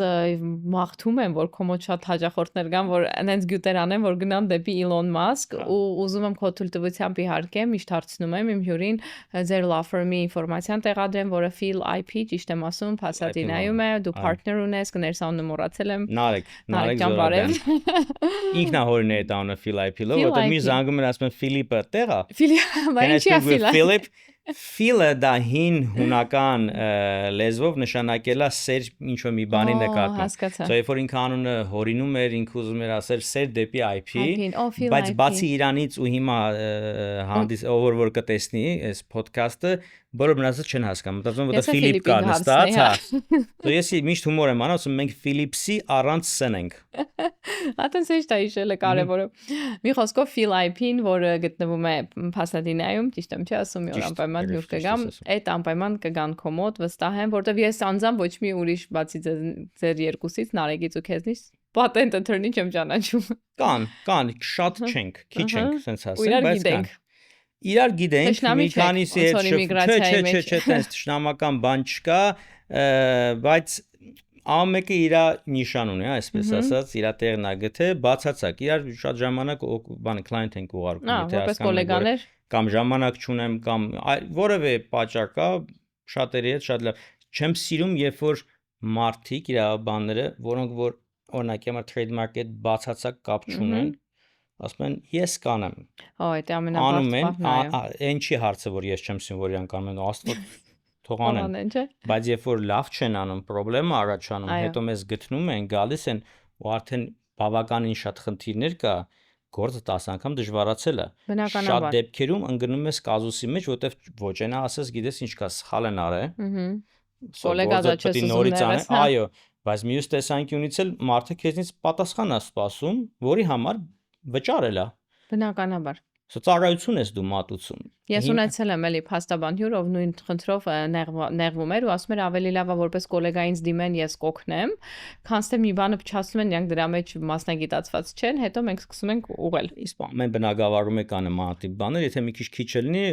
մաղթում եմ, որ քո մոտ շատ հաճախորդներ կան, որ այնց գյուտեր անեն, որ գնան դեպի Elon Musk ու ուզում եմ քո թույլտվությամբ իհարկե միշտ հարցնում եմ իմ հյուրին ձեր law firm-ի ինֆորմացիան տեղադրեմ, որը Phil IP, ճիշտ եմ ասում, Pasadena-ում է, դու partner ունես, կներսանունը մոռացել եմ։ Նարեկ Զորաբյան։ Ինքնահորին է տանը Phil IP-ը, որտեղ մի զանգում են ասում են Ֆիլիպը տեղա։ Ֆիլիպ Ֆիլը դա հին հունական լեզվով նշանակել է սեր ինչ-որ մի բանի նկատմամբ։ So երբ որ ինքը անունը հորինում էր, ինքը ուզում էր ասել սեր դեպի IP, բայց բացի իրանից ու հիմա ով որ կտեսնի այս podcast-ը, բոլոր մնացած չեն հասկանում, մտածում որ դա Ֆիլիպ կա նստած, հա։ So ես միշտ հումոր եմ անում, ասում մենք Ֆիլիպսի առանց սեն ենք։ Ատենց էջ դա իշել է կարևորը։ Մի խոսքով Phil IP-ն, որը գտնվում է Pasadena-ում, ճիշտ եմ չի ասում, որ անպայման հյուր կգամ, այդ անպայման կգան քո մոտ, վստահ եմ, որտեվ ես անձամբ ոչ մի ուրիշ բացի ձեր երկուսից, Նարեկից ու քեզնից, patent attorney չեմ ճանաչում։ Կան, շատ չենք, քիչ ենք, sense ասեմ, բայց կան։ Իրար Իրար գիտենք, մի քանիսի հետ չէ, տես ճշնամական բան չկա, բայց ամեկը իր նիշան ունի, այսպես ասած, իր տեղն է գտե, բացացակ, իրար շատ ժամանակ բան client ենք ուղարկում, եթե հասկանում եք, կամ ժամանակ չունեմ, կամ որևէ պատճառ կա, շատերի հետ շատ լավ։ Չեմ սիրում, երբ որ մարդիկ իրավաբանները, որոնք որ օրինակ համար trademark-ի հետ բացացակ կապ չունեն, ասում են ես կանեմ։ Դա ամենաբարձ բանն է։ Այն չի հարցը, որ ես չեմ սիրում, որ իրանք անում են, աստված թող անեն։ Բայց երբ որ լավ չեն անում, խնդրեմ առաջանում, հետո մեզ գտնում են, գալիս են ու արդեն բավականին շատ խնդիրներ կա, գործը 10 անգամ դժվարացել է։ Շատ դեպքերում ընկնում ես կազուսի մեջ, որտեվ ոչ այնա ասես, գիտես ինչ կա, սխալ են արել։ Կոլեգա չես ուզում ներես, հա։ Այո, բայց մյուս տեսանկյունից էլ մարդը քեզնից պատասխան է սպասում, որի համար վճարել է։ Բնականաբար։ Ծառայություն ես դու մատուցում։ Ես ունեցել եմ էլի փաստաբան հյուր, ով նույն խնդրով նեղվում էր ու ասում էր ավելի լավ է որպես գոլեգա ինձ դիմեն, ես կօգնեմ, քան թե մի բանը փչացնում են, իրանք դրա մեջ մասնագիտացված չեն, հետո մենք սկսում ենք ուղղել։ Իսկ ամեն բնակավարում է կա նման տիպ բաներ, եթե մի քիչ լինի,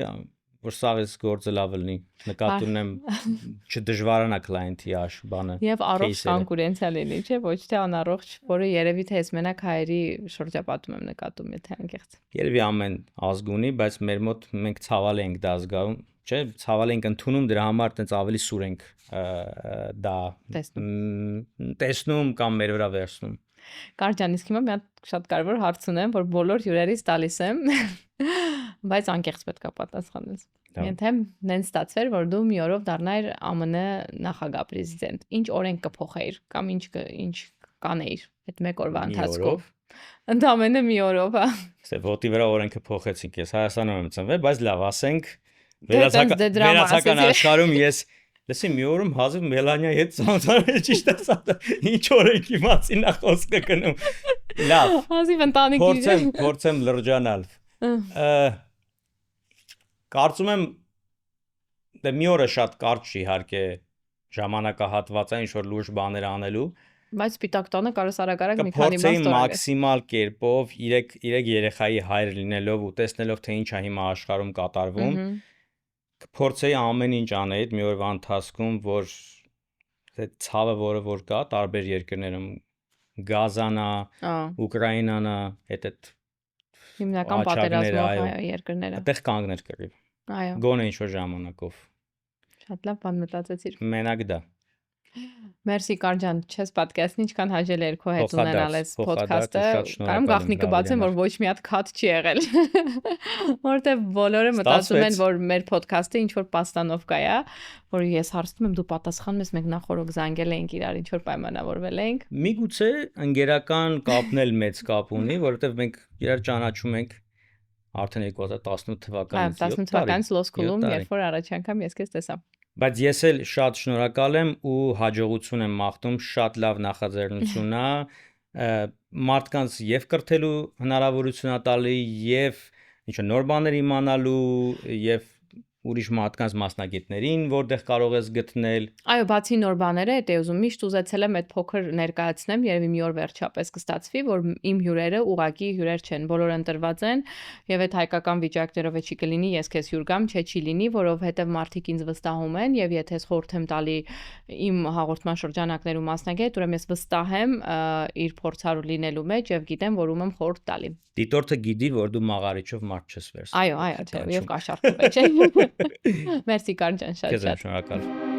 որ սաղից գործը լավ լինի, նկատի ունեմ չդժվարանա կլայենտի բանը։ Եվ առողջ կոնկուրենցիա լինի, չէ՞, ոչ թե անառողջ, որը երևի թե ես մենակ հայերի շրջապատում եմ նկատում, եթե անկեղծ։ Երևի ամեն ազգ ունի, բայց մեր մոտ մենք ցավալ ենք դա զգում, չէ՞, ցավալ ենք ընդունում, դրա համար տենց ավելի սուր ենք դա տեսնում կամ մեր վրա վերցնում։ Կարճան, իսկ հիմա մի հատ շատ կարևոր հարց ունեմ, որ բոլոր հյուրերից տալիս եմ, բայց անկեղծ պետք է պատասխանես։ Եթե նենց ստացվեր, որ դու մի օրով դառնայիր ԱՄՆ նախագահ պրեզիդենտ, ինչ օրենք կփոխեիր կամ ինչ կանեիր այդ մեկ օրվա ընթացքով։ Ընդամենը մի օրով, հա։ Իսկ ոտի վրա օրենքը փոխեցինք, ես Հայաստանում եմ ծնվել, բայց լավ, ասենք վերացական աշխարհում ես լսի մի օրում հազիվ Մելանիայի հետ ծանոթանալ ճիշտ ասած ինչ օրենքի մասին է խոսքը գնում։ Լավ։ Հազիվ ընտանիքի։ Փորձեմ լրջանալ։ Կարծում եմ դե մի օրը շատ կարճ չի իհարկե ժամանակահատված է ինչ որ լուրջ բաներ անելու, բայց Սպիտակ տանը կարս արագ մի քանի բան ստորագրել։ Մաքսիմալ կերպով 3 երեխայի հայր լինելով ու տեսնելով թե ինչ է հիմա աշխարհում կատարվում, կփորձեի ամեն ինչ անել մի օրվա ընթացքում, որ այդ ցավը որ կա տարբեր երկրներում Գազանա, Ուկրաինանա, այդ հիմնական պատերազմով երկրները։ Այդտեղ կանգներ կռիվ։ Այո։ Գոնե ինչ որ ժամանակով։ Շատ լավ բան մտածեցիր։ Մենակ դա։ Մերսի Կարջան, չես պատկերացնի ինչքան հաճելի էր քո հետ ունենալ այս ոդքասթը։ Կարամ գաղտնիքը բացեմ, որ ոչ մի հատ քաթ չի եղել։ Որտեւ բոլորը մտածում են, որ մեր ոդքասթը ինչ որ պաստանովկա է, որ ես հարցնում եմ դու պատասխանում ես, մենք նախորդ զանգել էինք իրար, ինչ որ պայմանավորվել էինք։ Միգուցե ընկերական կապն էլ մեծ կապ ունի, որովհետեւ մենք իրար ճանաչում ենք արդեն 2018 թվականից 18 թվականից Լոս Քուլում, երբ որ առաջ անգամ ես քեզ տեսա։ Բայց ես էլ շատ շնորհակալ եմ ու հաջողություն եմ մաղթում, շատ լավ նախաձեռնություն է, մարդկանց եւ կրթելու հնարավորություն է տալի եւ ինչ-որ նոր բաներ իմանալու եւ ուրիշ մարդկանց մասնագետներին, որտեղ կարող ես գտնել։ Այո, բացի նոր բաները, դա ուզում միշտ ուզեցել եմ այդ փոքր ներկայացնեմ, երևի մի օր վերջապես կստացվի, որ իմ հյուրերը ուղակի հյուրեր չեն, բոլորը ընտրված են եւ այդ հայկական վիճակներով է չի կլինի, ես քեզ հյուր գամ, չի լինի, որովհետեւ մարդիկ ինձ վստահում են եւ եթե ես խորհուրդ եմ տալի իմ հաղորդման շրջանակներում մասնագետ, ուրեմն ես վստահ եմ իր փորձառու լինելու մեջ եւ գիտեմ, որ ում եմ խորհուրդ տալի։ Դիտորդը գիտի, որ դու մաղարիչով մարդ չես վերցնում։ Այո, չէ, եւ կաշառքով է, չէ։ Մերսի Կարջան, շատ։ Քեզ շնորհակալ։